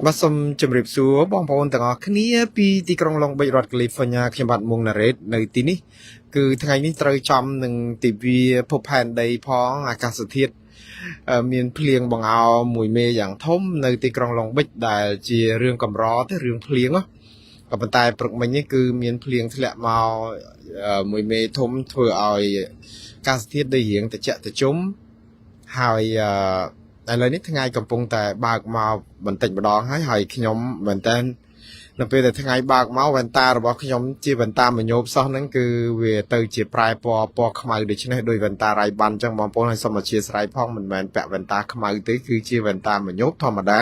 បាទសូមជម្រាបសួរបងប្អូនទាំងអស់គ្នាពីទីក្រុងឡុងបិចរដ្ឋកាលីហ្វ័រញ៉ាខ្ញុំបាទមុងណារ៉េតនៅទីនេះគឺថ្ងៃនេះត្រូវចំនឹងទិវាភពផែនដីផងអាកាសធាតុមានភ្លៀងបង្អោមួយមេយ៉ាងធំនៅទីក្រុងឡុងបិចដែលជារឿងកម្រទេរឿងភ្លៀងក៏ប៉ុន្តែព្រឹកមិញនេះគឺមានភ្លៀងធ្លាក់មកមួយមេធំធ្វើឲ្យអាកាសធាតុដូចរៀងត្រជាក់ត្រជុំហើយឥឡូវនេះថ្ងៃកំពុងតែបើកមកបន្តិចម្ដងហើយខ្ញុំមែនតើនៅពេលដែលថ្ងៃបើកមកវ៉ែនតារបស់ខ្ញុំជាវ៉ែនតាមញោបសោះហ្នឹងគឺវាទៅជាប្រែពណ៌ខ្មៅដូច្នេះដោយវ៉ែនតារ៉ៃបានអញ្ចឹងបងប្អូនឲ្យសូមអធិស្ឋានផងមិនមែនពាក់វ៉ែនតាខ្មៅទេគឺជាវ៉ែនតាមញោបធម្មតា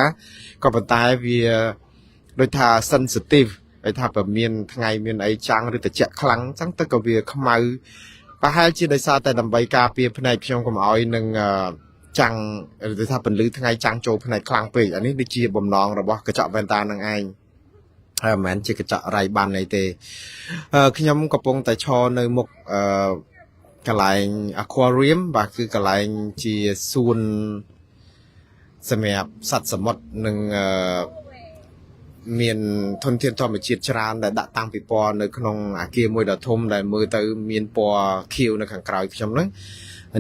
ក៏ប៉ុន្តែវាដូចថា sensitive ហើយថាបើមានថ្ងៃមានអីចាំងឬត្រជាក់ខ្លាំងអញ្ចឹងទៅក៏វាខ្មៅប្រហែលជាដោយសារតែដើម្បីការពារភ្នែកខ្ញុំកុំឲ្យនឹងចាំងឬថាពន្លឺថ្ងៃចាំងចូលភ្នែកខ្លាំងពេកអានេះដូចជាបំណងរបស់កញ្ចក់វ៉ែនតានឹងឯងហើយមិនមែនជាកញ្ចក់រៃបានអីទេខ្ញុំកំពុងតែឈរនៅមុខកន្លែង aquarium បាទគឺកន្លែងជាសួនសម្រាប់សត្វសមុទ្រនិងមានធនធានធម្មជាតិច្រើនដែលដាក់តាំងពីពណ៌នៅក្នុងអាគារមួយដ៏ធំដែលមើលទៅមានពណ៌ខៀវនៅខាងក្រោយខ្ញុំហ្នឹង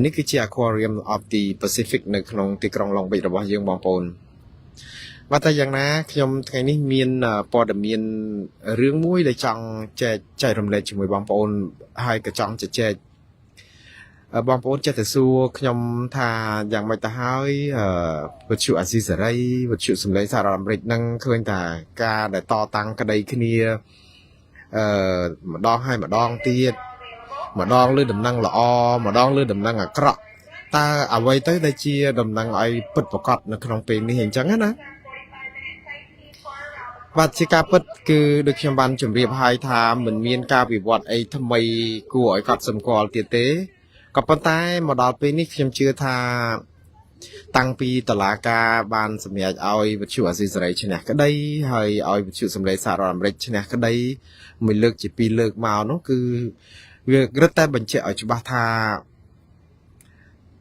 នេះគឺជា Aquarium of the Pacific នៅក្នុងទីក្រុងឡុងបិចរបស់យើងបងប្អូនបាទតែយ៉ាងណាខ្ញុំថ្ងៃនេះមានព័ត៌មានរឿងមួយដែលចង់ចែករំលែកជាមួយបងប្អូនហើយក៏ចង់ជជែកបងប្អូនចេះតែសួរខ្ញុំថាយ៉ាងម៉េចទៅហើយវិទ្យុអាស៊ីសេរីវិទ្យុសំឡេងសារអាមេរិកនឹងឃើញថាការដែលតតាំងក្តីគ្នាម្ដងហើយម្ដងទៀតម្ដងលើដំណឹងល្អម្ដងលើដំណឹងអាក្រក់តើអ្វីទៅដែលជាដំណឹងឲ្យពិតប្រកបនៅក្នុងពេលនេះអញ្ចឹងណាបាទជាការពិតគឺដូចខ្ញុំបានជម្រាបហើយថាមិនមានការវិវត្តអីថ្មីគួរឲ្យកត់សម្គាល់ទៀតទេក៏ប៉ុន្តែមកដល់ពេលនេះខ្ញុំជឿថាតាំងពីតុលាការបានសម្រេចឲ្យវិទ្យុអាស៊ីសេរីឈ្នះក្តីហើយឲ្យវិទ្យុសម្លេងសហរដ្ឋអាមេរិកឈ្នះក្តីមួយលើកជាពីរលើកមកនោះគឺវារឹតតែបញ្ជាក់ឲ្យច្បាស់ថា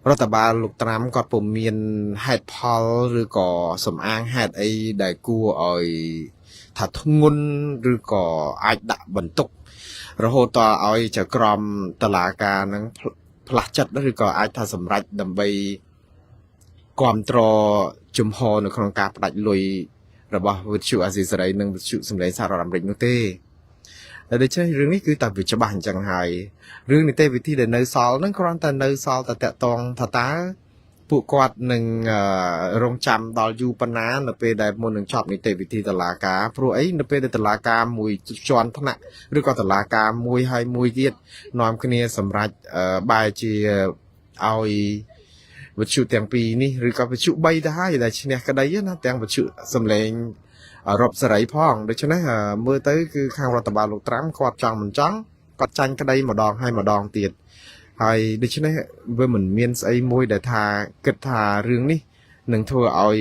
រដ្ឋបាលលោកត្រាំគាត់ពុំមានហេតុផលឬក៏សំអាងហេតុអីដែលគួរឲ្យថាធ្ងន់ឬក៏អាចដាក់បន្ទុករហូតដល់ឲ្យចៅក្រមតុលាការនឹងផ្លាស់ចិត្តឬក៏អាចថាសម្រេចដើម្បីគ្រប់គ្រងជំហរនៅក្នុងការផ្ដាច់លុយរបស់វិទ្យុអាស៊ីសេរីនិងវិទ្យុសម្លេងសហរដ្ឋអាមេរិកនោះទេដូច្នេះរឿងនេះគឺតែវាច្បាស់អញ្ចឹងហើយរឿងនីតិវិធីដែលនៅសល់ហ្នឹងគ្រាន់តែនៅសល់តែតកតងថាតើពួកគាត់នឹងរងចាំដល់យូរប៉ុណ្ណានៅពេលដែលមុននឹងចប់នីតិវិធីតុលាការព្រោះអីនៅពេលដែលតុលាការមួយជាន់ថ្នាក់ឬក៏តុលាការមួយហើយមួយទៀតនាំគ្នាសម្រេចបែរជាឲ្យវិទ្យុទាំងពីរនេះឬក៏វិទ្យុ3ទៅហើយដែលឈ្នះក្តីណាទាំងវិទ្យុសម្លេងរ៉ុបសេរីផងដូច្នេះមើលទៅគឺខាងរដ្ឋបាលលោកត្រាំគាត់ចង់មិនចង់គាត់ចាញ់ក្តីម្ដងហើយម្ដងទៀតហើយដូច្នេះវាមិនមានស្អីមួយដែលថាគិតថារឿងនេះនឹងធ្វើឲ្យ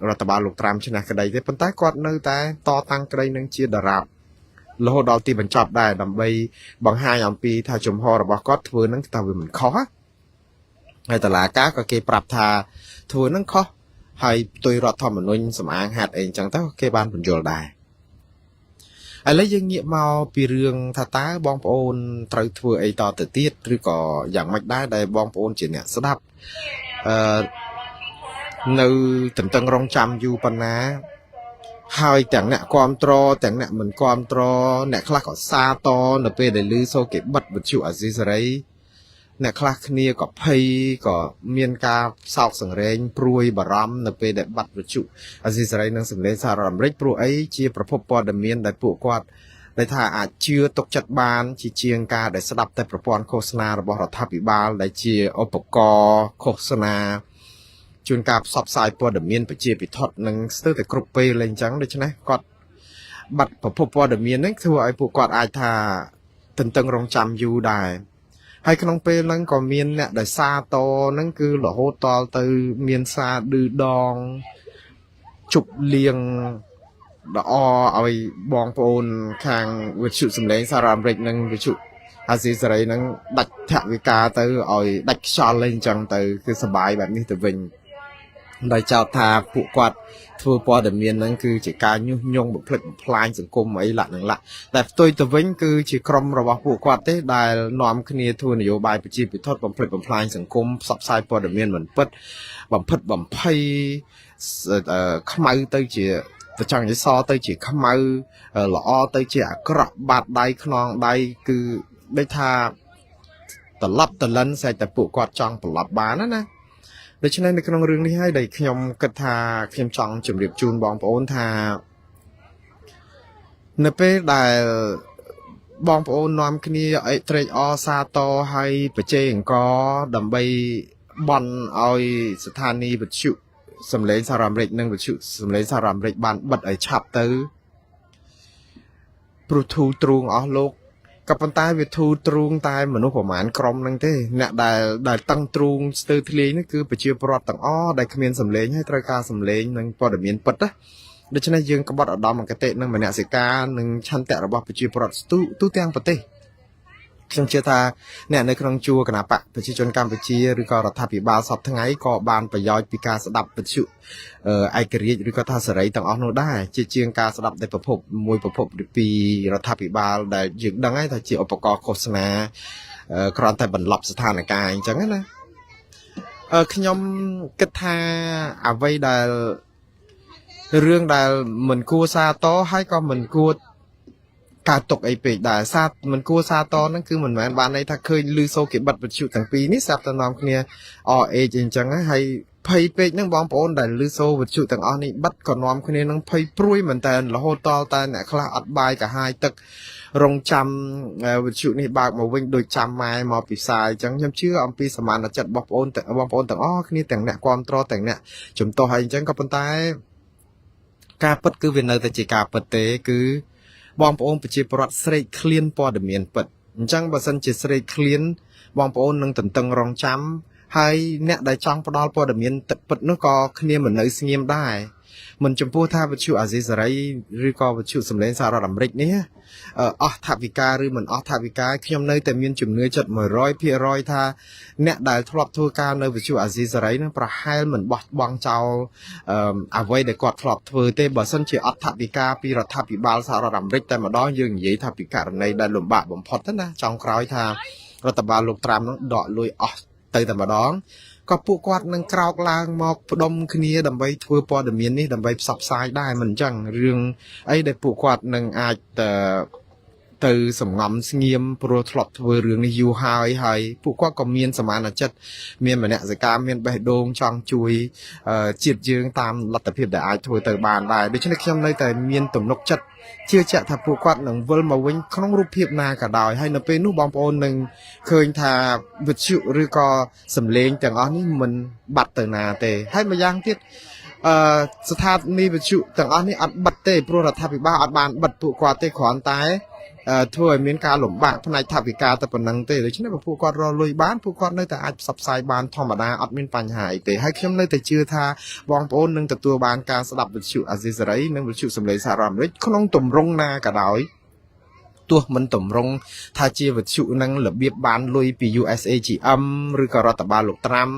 រដ្ឋបាលលោកត្រាំឈ្នះក្តីទេប៉ុន្តែគាត់នៅតែតតាំងក្តីនឹងជាដរាបរហូតដល់ទីបញ្ចប់ដែរដើម្បីបង្ហាញអំពីថាជំហររបស់គាត់ធ្វើនឹងតើវាមិនខុសហើយតុលាការក៏គេប្រាប់ថាធ្វើនឹងខុសហើយផ្ទុយរដ្ឋធម្មនុញ្ញសម្អាងហេតុអីអញ្ចឹងទៅគេបានបញ្យល់ដែរឥឡូវយើងងាកមកពីរឿងថាតើបងប្អូនត្រូវធ្វើអីតទៅទៀតឬក៏យ៉ាងម៉េចដែរដែលបងប្អូនជាអ្នកស្ដាប់នៅតន្ទឹងរង់ចាំយូរប៉ុណ្ណាហើយទាំងអ្នកគ្រប់គ្រងទាំងអ្នកមិនគ្រប់គ្រងអ្នកខ្លះក៏សាតនៅពេលដែលឮសូរគេបិទវិទ្យុអាស៊ីសេរីអ្នកខ្លះគ្នាក៏ភ័យក៏មានការសោកសង្រេងព្រួយបារម្ភនៅពេលដែលបាត់វិទ្យុអាស៊ីសេរីនិងសម្លេងសហរដ្ឋអាមេរិកព្រោះអីជាប្រភពព័ត៌មានដែលពួកគាត់ដែលថាអាចជឿទុកចិត្តបានជាងការដែលស្ដាប់តែប្រព័ន្ធឃោសនារបស់រដ្ឋាភិបាលដែលជាឧបករណ៍ឃោសនាជួនកាលផ្សព្វផ្សាយព័ត៌មានប្រជាពិធនិងស្ទើរតែគ្រប់ពេលលេងអញ្ចឹងដូច្នេះគាត់បាត់ប្រភពព័ត៌មានហ្នឹងធ្វើឲ្យពួកគាត់អាចថាទន្ទឹងរង់ចាំយូរដែរហើយក្នុងពេលហ្នឹងក៏មានអ្នកដែលសាតហ្នឹងគឺរហូតតទៅមានសារឌឺដងជប់លៀងល្អឲ្យបងប្អូនខាងវិទ្យុសម្លេងសហរដ្ឋអាមេរិកនិងវិទ្យុអាស៊ីសេរីហ្នឹងដាច់ថវិកាទៅឲ្យដាច់ខ្យល់អីអញ្ចឹងទៅគឺសប្បាយបែបនេះទៅវិញ ដោយចោទថាពួកគាត់ធ្វើព័ត៌មានហ្នឹងគឺជាការញុះញង់បំផ្លិចបំផ្លាញសង្គមអីលក្ខណៈតែផ្ទុយទៅវិញគឺជាក្រុមរបស់ពួកគាត់ទេដែលនាំគ្នាធ្វើនយោបាយប្រជាពិធបំផ្លិចបំផ្លាញសង្គមផ្សព្វផ្សាយព័ត៌មានមិនពិតបំផិតបំភ័យខ្មៅទៅជាទៅចង់និយាយសទៅជាខ្មៅល្អទៅជាអាក្រក់បាត់ដៃខ្នងដៃគឺដូចថាត្រឡប់តលិនស្អែកតែពួកគាត់ចង់ត្រឡប់បានណាដូច្នេះនៅក្នុងរឿងនេះហើយដែលខ្ញុំគិតថាខ្ញុំចង់ជម្រាបជូនបងប្អូនថានៅពេលដែលបងប្អូននាំគ្នាអេត្រេកអសាតហើយបច្ចេកអង្គដើម្បីបន់ឲ្យស្ថានីយ៍វិទ្យុសំឡេងសារអាមេរិកនិងវិទ្យុសំឡេងសារអាមេរិកបានបិទឲ្យឆាប់ទៅព្រោះធូរទ្រូងអស់លោកក៏ប៉ុន្តែវាធូរទ្រូងតែមនុស្សប្រមាណក្រុមហ្នឹងទេអ្នកដែលតឹងទ្រូងស្ទើរធ្លាយនេះគឺប្រជាពលរដ្ឋទាំងអស់ដែលគ្មានសម្លេងហើយត្រូវការសម្លេងនិងព័ត៌មានពិតណាដូច្នេះយើងក្បត់ឧត្តមគតិនិងមនសិការនិងឆន្ទៈរបស់ប្រជាពលរដ្ឋទូទាំងប្រទេសខ្ញុំជឿថាអ្នកនៅក្នុងជួរគណបកប្រជាជនកម្ពុជាឬក៏រដ្ឋាភិបាលសពថ្ងៃក៏បានប្រយោជន៍ពីការស្ដាប់វិទ្យុឯករាជ្យឬក៏ថាសេរីទាំងអស់នោះដែរជាងការស្ដាប់តែប្រភពពីរដ្ឋាភិបាលដែលយើងដឹងហើយថាជាឧបករណ៍ឃោសនាគ្រាន់តែបន្លប់ស្ថានភាពអញ្ចឹងណាខ្ញុំគិតថាអ្វីដែលរឿងដែលមិនគួរសារតហើយក៏មិនគួរការຕົកអីពេកដែរមិនគួរសារតហ្នឹងគឺមិនមែនបានន័យថាឃើញលឺសូគេបិទវិទ្យុទាំងពីរនេះស្រាប់តែនាំគ្នាអេចអញ្ចឹងហើយភ័យពេកហ្នឹងបងប្អូនដែលលឺសូវិទ្យុទាំងអស់នេះបិទក៏នាំគ្នានឹងភ័យព្រួយមែនតើរហូតតតែអ្នកខ្លះអត់បាយកាហាយទឹករងចាំវិទ្យុនេះបើកមកវិញដូចចាំម៉ែមកពីផ្សាយអញ្ចឹងខ្ញុំជឿអំពីសមានចិត្តបងប្អូនទាំងអស់គ្នាទាំងអ្នកគាំទ្រទាំងអ្នកជំទាស់ហើយអញ្ចឹងក៏ប៉ុន្តែការពិតគឺវានៅតែជាការពិតទេគឺបងប្អូនប្រជាពលរដ្ឋស្រេកឃ្លានព័ត៌មានពិតអញ្ចឹងបើសិនជាស្រេកឃ្លានបងប្អូននឹងតន្ទឹងរង់ចាំហើយអ្នកដែលចង់ផ្ដល់ព័ត៌មានពិតនោះក៏គ្នាមិននៅស្ងៀមដែរមិនចំពោះថាវិទ្យុអាស៊ីសេរីឬក៏វិទ្យុសម្លេងសហរដ្ឋអាមេរិកនេះអស់ថវិកាឬមិនអស់ថវិកាខ្ញុំនៅតែមានជំនឿចិត្ត 100% ថាអ្នកដែលធ្លាប់ធ្វើការនៅវិទ្យុអាស៊ីសេរីនឹងប្រហែលមិនបោះបង់ចោលអ្វីដែលគាត់ធ្លាប់ធ្វើទេបើសិនជាអត់ថវិកាពីរដ្ឋាភិបាលសហរដ្ឋអាមេរិកតែម្ដងយើងនិយាយថាពីករណីដែលលំបាកបំផុតណាចុងក្រោយថារដ្ឋបាលលោកត្រាំនឹងដកលុយអស់ទៅតែម្ដងក៏ពួកគាត់នឹងក្រោកឡើងមកផ្ដុំគ្នាដើម្បីធ្វើព័ត៌មាននេះដើម្បីផ្សព្វផ្សាយដែរមិនអញ្ចឹងរឿងអីដែលពួកគាត់នឹងអាចទៅសំងំស្ងៀមព្រោះធ្លាប់ធ្វើរឿងនេះយូរហើយពួកគាត់ក៏មានសមានចិត្តមានមនសិការមានបេះដូងចង់ជួយជាតិយើងតាមលទ្ធភាពដែលអាចធ្វើទៅបានដែរដូច្នេះខ្ញុំនៅតែមានទំនុកចិត្តជឿជាក់ថាពួកគាត់នឹងវិលមកវិញក្នុងរូបភាពណាក៏ដោយហើយនៅពេលនោះបងប្អូននឹងឃើញថាវិទ្យុឬក៏សម្លេងទាំងអស់នេះមិនបាត់ទៅណាទេហើយម្យ៉ាងទៀតស្ថានីយ៍វិទ្យុទាំងអស់នេះអត់បិទទេព្រោះរដ្ឋាភិបាលអត់បានបិទពួកគាត់ទេគ្រាន់តែធ្វើឲ្យមានការលំបាកផ្នែកថវិកាតែប៉ុណ្្នឹងទេដូច្នេះបើពួកគាត់រកលុយបានពួកគាត់នៅតែអាចផ្សព្វផ្សាយបានធម្មតាអត់មានបញ្ហាអីទេហើយខ្ញុំនៅតែជឿថាបងប្អូននឹងទទួលបានការស្ដាប់វិទ្យុអាស៊ីសេរីនិងវិទ្យុសម្លេងសហរដ្ឋអាមេរិកក្នុងទម្រង់ណាក៏ដោយទោះមិនទម្រង់ថាជាវិទ្យុនឹងរបៀបបានលុយពី USAGM ឬក៏រដ្ឋបាលលោកត្រាំ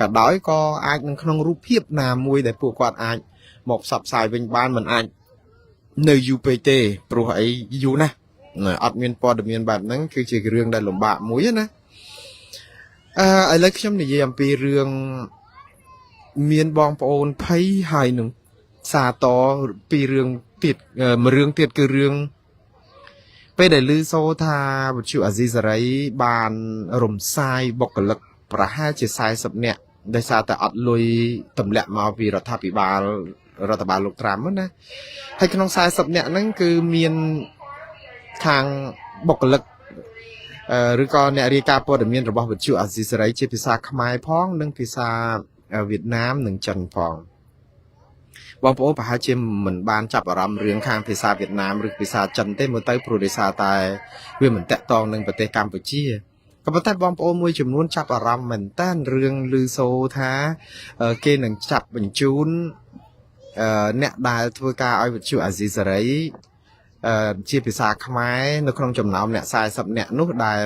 ក៏ដោយក៏អាចនឹងក្នុងរូបភាពណាមួយដែលពួកគាត់អាចមកផ្សព្វផ្សាយវិញបានមិនអាចនៅយូរពេកទេព្រោះអីយូរណាស់អត់មានព័ត៌មានបែបហ្នឹងគឺជារឿងដែលលំបាកមួយណាឥឡូវខ្ញុំនិយាយអំពីរឿងមានបងប្អូនភ័យហើយនឹងសារតពីរឿងទៀតមួយរឿងទៀតគឺរឿងពេលដែលឮសូរថាវិទ្យុអាស៊ីសេរីបានរំសាយបុគ្គលិកប្រហែលជា40នាក់ដោយសារតែអត់លុយទម្លាក់មកពីរដ្ឋាភិបាលលោកត្រាំណាហើយក្នុង40នាក់ហ្នឹងគឺមានខាងបុគ្គលិកឬក៏អ្នករាយការណ៍ព័ត៌មានរបស់វិទ្យុអាស៊ីសេរីជាភាសាខ្មែរផងនិងភាសាវៀតណាមនិងចិនផងបងប្អូនប្រហែលជាមិនបានចាប់អារម្មណ៍រឿងខាងភាសាវៀតណាមឬភាសាចិនទេមើលទៅព្រោះដោយសារតែវាមិនតាក់ទងនឹងប្រទេសកម្ពុជាក៏ប៉ុន្តែបងប្អូនមួយចំនួនចាប់អារម្មណ៍មែនតើរឿងឮសូរថាគេនឹងចាប់បញ្ជូនអ្នកដែលធ្វើការឲ្យវិទ្យុអាស៊ីសេរីជាភាសាខ្មែរនៅក្នុងចំណោមអ្នក40នាក់នោះដែល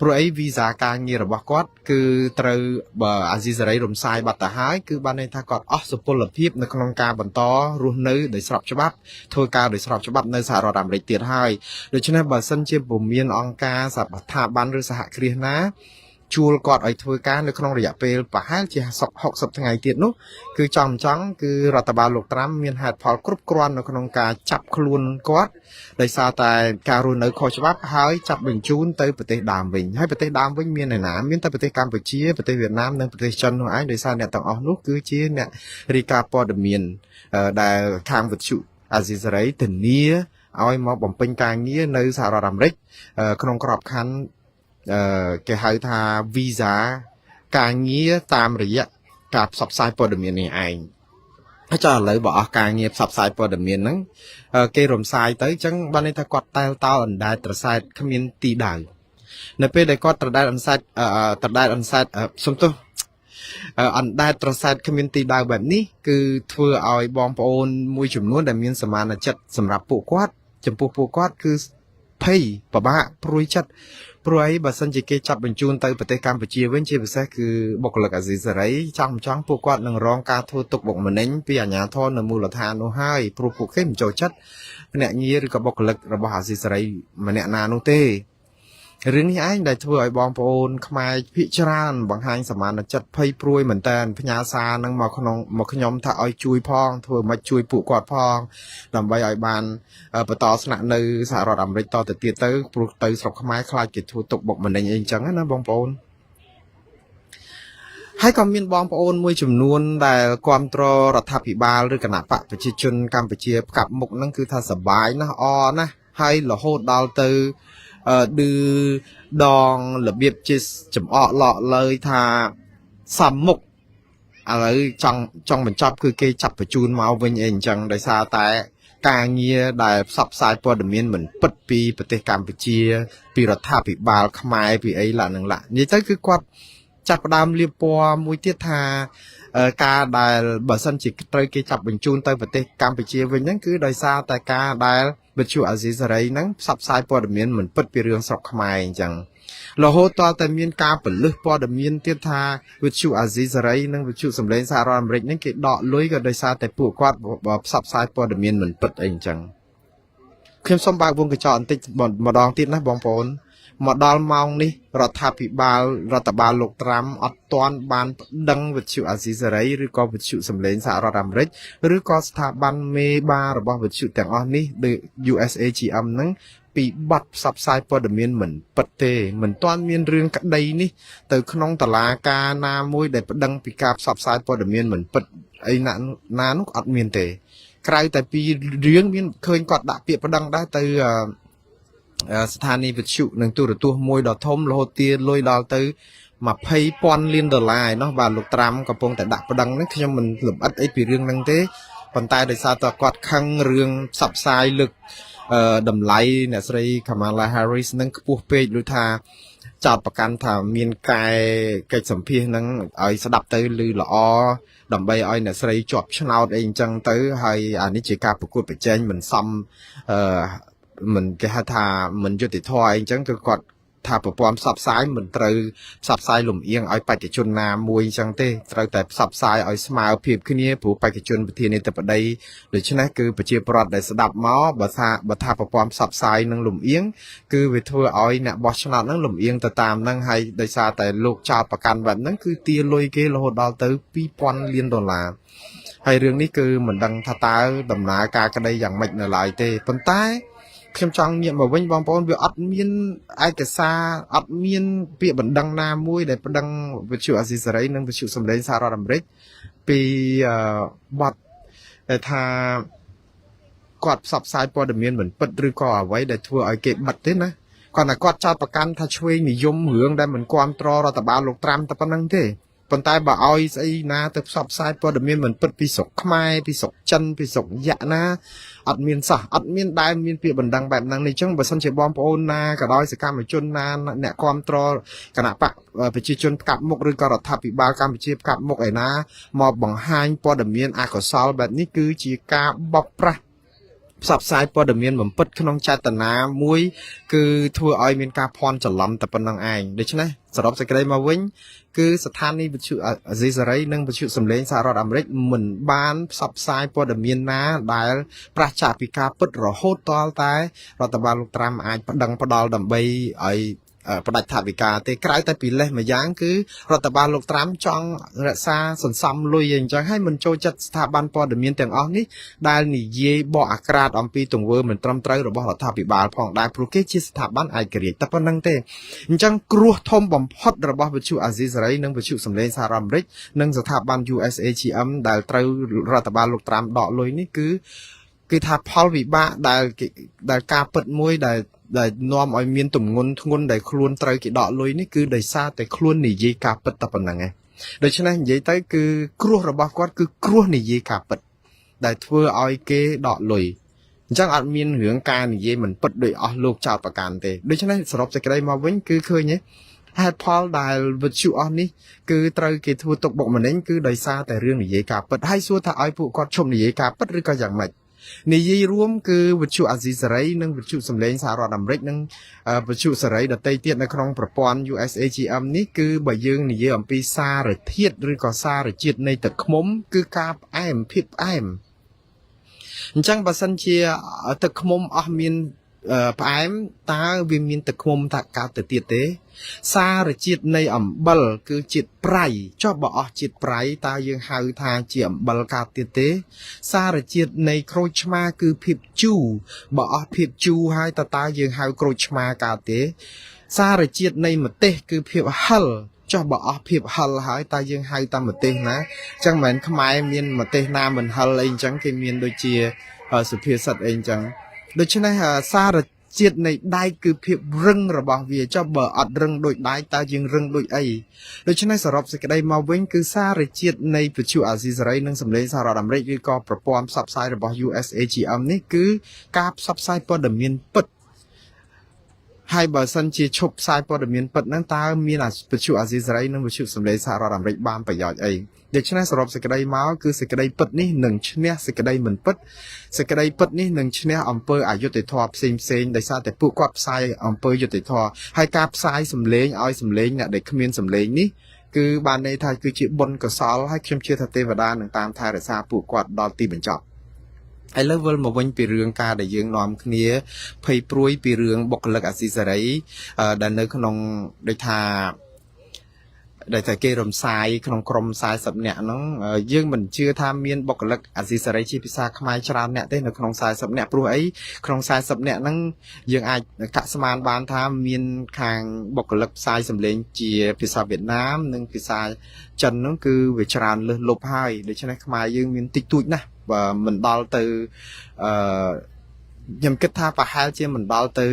ព្រោះអីវីសាការងាររបស់គាត់គឺត្រូវបើអាស៊ីសេរីរំសាយបាត់ទៅហើយគឺបានន័យថាគាត់អស់សុពលភាពនៅក្នុងការបន្តរស់នៅដោយស្របច្បាប់ធ្វើការដោយស្របច្បាប់នៅសហរដ្ឋអាមេរិកទៀតហើយដូច្នេះបើសិនជាពុំមានអង្គការស្ថាប័នឬសហគ្រាសណាជួលគាត់ឲ្យធ្វើការនៅក្នុងរយៈពេលប្រហែលជា60ថ្ងៃទៀតនោះគឺចង់គឺរដ្ឋបាលលោកត្រាំមានហេតុផលគ្រប់គ្រាន់នៅក្នុងការចាប់ខ្លួនគាត់ដោយសារតែការរស់នៅខុសច្បាប់ហើយចាប់បញ្ជូនទៅប្រទេសដើមវិញហើយប្រទេសដើមវិញមានឯណាមានតែប្រទេសកម្ពុជាប្រទេសវៀតណាមនិងប្រទេសចិននោះឯងដោយសារអ្នកទាំងអស់នោះគឺជាអ្នករាយការណ៍ព័ត៌មានដែលខាងវិទ្យុអាស៊ីសេរីធានាឲ្យមកបំពេញការងារនៅសហរដ្ឋអាមេរិកក្នុងក្របខ័ណ្ឌគេហៅថា visa ការងារតាមរយៈការផ្សព្វផ្សាយព័ត៌មាននេះឯងហើយចុះឥឡូវបើអស់ការងារផ្សព្វផ្សាយព័ត៌មានហ្នឹងគេរំសាយទៅអញ្ចឹងបានន័យថាគាត់តែលតោអណ្ដែតត្រសែតគ្មានទីដៅនៅពេលដែលគាត់ត្រដែតអន្សែតសំទោសអណ្ដែតត្រសែតគ្មានទីដៅបែបនេះគឺធ្វើឲ្យបងប្អូនមួយចំនួនដែលមានសមានចិត្តសម្រាប់ពួកគាត់ចំពោះពួកគាត់គឺភ័យពិបាកព្រួយចិត្តព្រោះអីបើសិនជាគេចាប់បញ្ជូនទៅប្រទេសកម្ពុជាវិញជាពិសេសគឺបុគ្គលិកអាស៊ីសេរីចង់ពួកគាត់នឹងរងការធ្វើទុកបុកម្នេញពីអាជ្ញាធរនៅមូលដ្ឋាននោះហើយព្រោះពួកគេមិនចូលចិត្តភ្នាក់ងារឬក៏បុគ្គលិករបស់អាស៊ីសេរីម្នាក់ណានោះទេរឿងនេះឯងដែលធ្វើឲ្យបងប្អូនខ្មែរភាគច្រើនបង្ហាញសមានចិត្តភ័យព្រួយមែនតើផ្ញើសារនឹងមកខ្ញុំថាឲ្យជួយផងធ្វើមិនជួយពួកគាត់ផងដើម្បីឲ្យបានបន្តស្នាក់នៅសហរដ្ឋអាមេរិកតទៅទៀតទៅព្រោះទៅស្រុកខ្មែរខ្លាចគេធ្វើទុកបុកម្នេញអីអញ្ចឹងណាបងប្អូនហើយក៏មានបងប្អូនមួយចំនួនដែលគ្រប់គ្រងរដ្ឋាភិបាលឬគណៈបកប្រជាជនកម្ពុជាផ្កាប់មុខហ្នឹងគឺថាសប្បាយណាស់អណាស់ហើយរហូតដល់ទៅឌឺដងរបៀបជាចំអកឡកលើយថាសំមុខឥឡូវចង់បញ្ចប់គឺគេចាប់បញ្ជូនមកវិញអីអញ្ចឹងដោយសារតែការងារដែលផ្សព្វផ្សាយព័ត៌មានមិនពិតពីប្រទេសកម្ពុជាពីរដ្ឋាភិបាលខ្មែរពីអីឡានឹងឡានិយាយទៅគឺគាត់ចាប់ផ្ដើមលៀបពណ៌មួយទៀតថាការដែលបើសិនជាត្រូវគេចាប់បញ្ជូនទៅប្រទេសកម្ពុជាវិញហ្នឹងគឺដោយសារតែការដែលវិទ្យុអាស៊ីសេរីហ្នឹងផ្សព្វផ្សាយព័ត៌មានមិនពិតពីរឿងស្រុកខ្មែរអញ្ចឹងរហូតដល់តែមានការពលិះព័ត៌មានទៀតថាវិទ្យុអាស៊ីសេរីនិងវិទ្យុសម្លេងសហរដ្ឋអាមេរិកហ្នឹងគេដកលុយក៏ដោយសារតែពួកគាត់ផ្សព្វផ្សាយព័ត៌មានមិនពិតអីអញ្ចឹងខ្ញុំសូមបើកវងកញ្ចក់បន្តិចម្ដងទៀតណាបងប្អូនមកដល់ម៉ោងនេះរដ្ឋាភិបាលរដ្ឋបាលលោកត្រាំអត់ទាន់បានប្តឹងវិទ្យុអាស៊ីសេរីឬក៏វិទ្យុសម្លេងសហរដ្ឋអាមេរិកឬក៏ស្ថាប័នមេបារបស់វិទ្យុទាំងអស់នេះដូច USAGM ហ្នឹងពីបទផ្សព្វផ្សាយព័ត៌មានមិនពិតទេមិនទាន់មានរឿងក្តីនេះទៅក្នុងតុលាការណាមួយដែលប្តឹងពីការផ្សព្វផ្សាយព័ត៌មានមិនពិតអីណានោះអត់មានទេក្រៅតែពីរឿងមានឃើញគាត់ដាក់ពាក្យប្តឹងដែរទៅស្ថានីយ៍វិទ្យុនិងទូរទស្សន៍មួយដ៏ធំរហូតទារលុយដល់ទៅ$20,000 លានឯណោះបាទលោកត្រាំកំពុងតែដាក់ប្តឹងហ្នឹងខ្ញុំមិនលម្អិតអីពីរឿងហ្នឹងទេប៉ុន្តែដោយសារតែគាត់ខឹងរឿងផ្សព្វផ្សាយលើកតម្លៃអ្នកស្រី Kamala Harris នឹងខ្ពស់ពេកដូចថាចោតប្រកាន់ថាមានកែកិច្ចសម្ភាសនឹងឲ្យស្ដាប់ទៅឮល្អដើម្បីឲ្យអ្នកស្រីជាប់ឆ្នោតអីអញ្ចឹងទៅហើយអានេះជាការប្រកួតប្រជែងមិនសមមិនគេហៅថាមិនយុត្តិធម៌អីអញ្ចឹងគឺគាត់ថាប្រព័ន្ធផ្សព្វផ្សាយមិនត្រូវផ្សព្វផ្សាយលំអៀងឲ្យបេក្ខជនណាមួយអញ្ចឹងទេត្រូវតែផ្សព្វផ្សាយឲ្យស្មើភាពគ្នាព្រោះបេក្ខជនប្រធានាធិបតីដូច្នេះគឺប្រជាពលរដ្ឋដែលស្ដាប់មកបើថាប្រព័ន្ធផ្សព្វផ្សាយនឹងលំអៀងគឺវាធ្វើឲ្យអ្នកបោះឆ្នោតនឹងលំអៀងទៅតាមហ្នឹងហើយដោយសារតែលោកចោតប្រកាន់បែបហ្នឹងគឺទារលុយគេរហូតដល់ទៅ$2,000 លានហើយរឿងនេះគឺមិនដឹងថាតើដំណើរការក្តីយ៉ាងម៉េចនៅឡើយទេប៉ុន្តែខ្ញុំចង់ងាកមកវិញបងប្អូនវាអត់មានឯកសារអត់មានពាក្យបណ្ដឹងណាមួយដែលបណ្ដឹងវិទ្យុអាស៊ីសេរីនិងវិទ្យុសម្លេងសហរដ្ឋអាមេរិកពីបទដែលថាគាត់ផ្សព្វផ្សាយព័ត៌មានមិនពិតឬក៏អ្វីដែលធ្វើឲ្យគេបិទទេណាគាត់តែគាត់ចោទប្រកាន់ថាឆ្វេងនិយមរឿងដែលមិនគ្រប់គ្រងរដ្ឋបាលលោកត្រាំតែប៉ុណ្្នឹងទេប៉ុន្តែបើឲ្យស្អីណាទៅផ្សព្វផ្សាយព័ត៌មានមិនពិតពីស្រុកខ្មែរពីស្រុកចិនពីស្រុកយៈណាអត់មានសោះអត់មានដែលមានពាក្យបណ្ដឹងបែបហ្នឹងនេះចឹងបើសិនជាបងប្អូនណាក៏ដោយសកម្មជនណាអ្នកគ្រប់គ្រងគណៈបកប្រជាជនផ្កាប់មុខឬក៏រដ្ឋាភិបាលកម្ពុជាផ្កាប់មុខឯណាមកបង្ហាញព័ត៌មានអកុសលបែបនេះគឺជាការបោកប្រាស់ ផ្សព្វផ្សាយព័ត៌មានបំពិតក្នុងចេតនាមួយគឺធ្វើឲ្យមានការភ័ន្តច្រឡំតែប៉ុណ្្នឹងឯងដូច្នេះសរុបសេចក្តីមកវិញគឺស្ថានីយវិទ្យុអាស៊ីសេរីនិងវិទ្យុសំឡេងសហរដ្ឋអាមេរិកមិនបានផ្សព្វផ្សាយព័ត៌មានណាដែលប្រឆាំងពីការពិតរហូតទាល់តែរដ្ឋបាលលោកត្រាំអាចប្តឹងផ្ដាល់ដើម្បីឲ្យផ្ដាច់ថវិកាទេក្រៅតែពីលេសម្យ៉ាងគឺរដ្ឋបាលលោកត្រាំចង់រក្សាសន្សំលុយអញ្ចឹងហើយមិនចូលចិត្តស្ថាប័នព័ត៌មានទាំងអស់នេះដែលនិយាយបកអាក្រាតអំពីទង្វើមិនត្រឹមត្រូវរបស់រដ្ឋាភិបាលផងដែរព្រោះគេជាស្ថាប័នឯករាជ្យតែប៉ុណ្្នឹងទេអញ្ចឹងគ្រោះធំបំផុតរបស់វិទ្យុអាស៊ីសេរីនិងវិទ្យុសំឡេងសហរដ្ឋអាមេរិកនិងស្ថាប័ន USAGM ដែលត្រូវរដ្ឋបាលលោកត្រាំដកលុយនេះគឺថាផលវិបាកដែលការពិតមួយដែលនាំឲ្យមានទម្ងន់ធ្ងន់ដែលខ្លួនត្រូវគេដកលុយនេះគឺដោយសារតែខ្លួននិយាយការពិតតែប៉ុណ្្នឹងឯងដូច្នេះនិយាយទៅគឺគ្រោះរបស់គាត់គឺគ្រោះនិយាយការពិតដែលធ្វើឲ្យគេដកលុយអញ្ចឹងអត់មានរឿងការនិយាយមិនពិតដោយអស់លោកចោតប្រកាន់ទេដូច្នេះសរុបសេចក្តីមកវិញគឺឃើញទេហេតុផលដែលវិទ្យុអស់នេះគឺត្រូវគេធ្វើទុកបុកម្នេញគឺដោយសារតែរឿងនិយាយការពិតហើយសួរថាឲ្យពួកគាត់ឈប់និយាយការពិតឬក៏យ៉ាងម៉េចនិយាយរួមគឺវិទ្យុអាស៊ីសេរីនិងវិទ្យុសំឡេងសហរដ្ឋអាមេរិកនិងវិទ្យុសេរីដទៃទៀតនៅក្នុងប្រព័ន្ធ USAGM នេះគឺបើយើងនិយាយអំពីសារធាតុឬក៏សារជាតិនៃទឹកឃ្មុំគឺការផ្អែមភាពផ្អែមអញ្ចឹងបើសិនជាទឹកឃ្មុំអស់មានផ្អែមតើវាមានទឹកឃ្មុំថាកើតទៅទៀតទេសារជាតិនៃអំបិលគឺជាតិប្រៃចុះបើអស់ជាតិប្រៃតើយើងហៅថាជាអំបិលកើតទៀតទេសារជាតិនៃក្រូចឆ្មាគឺភាពជូរបើអស់ភាពជូរហើយតើយើងហៅក្រូចឆ្មាកើតទេសារជាតិនៃម្ទេសគឺភាពហឹរចុះបើអស់ភាពហឹរហើយតើយើងហៅតាមម្ទេសណាអញ្ចឹងមិនមែនខ្មែរមានម្ទេសណាមិនហឹរអីអញ្ចឹងគេមានដូចជាសុភាសិតអីអញ្ចឹងដូច្នេះសារជាតិនៃដែកគឺភាពរឹងរបស់វាចុះបើអត់រឹងដូចដែកតើយើងរឹងដូចអីដូច្នេះសរុបសេចក្តីមកវិញគឺសារជាតិនៃវិទ្យុអាស៊ីសេរីនិងសំឡេងសហរដ្ឋអាមេរិកឬក៏ប្រព័ន្ធផ្សព្វផ្សាយរបស់ USAGM នេះគឺការផ្សព្វផ្សាយព័ត៌មានពិតហើយបើសិនជាឈប់ផ្សាយព័ត៌មានពិតហ្នឹងតើមានវិទ្យុអាស៊ីសេរីនិងវិទ្យុសំឡេងសហរដ្ឋអាមេរិកបានប្រយោជន៍អីដូច្នេះសរុបសេចក្តីមកគឺសេចក្តីពិតនេះនឹងឈ្នះសេចក្តីមិនពិតសេចក្តីពិតនេះនឹងឈ្នះអំពើអយុត្តិធម៌ផ្សេងដោយសារតែពួកគាត់ផ្សាយអំពើយុត្តិធម៌ហើយការផ្សាយសម្លេងឲ្យសម្លេងអ្នកដែលគ្មានសម្លេងនេះគឺបានន័យថាគឺជាបុណ្យកុសលហើយខ្ញុំជឿថាទេវតានឹងតាមថែរក្សាពួកគាត់ដល់ទីបញ្ចប់ឥឡូវវិលមកវិញពីរឿងការដែលយើងនាំគ្នាភ័យព្រួយពីរឿងបុគ្គលិកអាស៊ីសេរីដែលនៅក្នុងដូចថាគេរំសាយក្នុងក្រុម40នាក់ហ្នឹងយើងមិនជឿថាមានបុគ្គលិកអាស៊ីសេរីជាភាសាខ្មែរច្រើនអ្នកទេនៅក្នុង40នាក់ព្រោះអីក្នុង40នាក់ហ្នឹងយើងអាចកាក់ស្មានបានថាមានខាងបុគ្គលិកផ្សាយសម្លេងជាភាសាវៀតណាមនិងភាសាចិនហ្នឹងគឺវាច្រើនលើសលប់ហើយដូច្នេះខ្មែរយើងមានតិចតួចណាស់បើមិនដល់ទៅខ្ញុំគិតថាប្រហែលជាមិនដល់ទៅ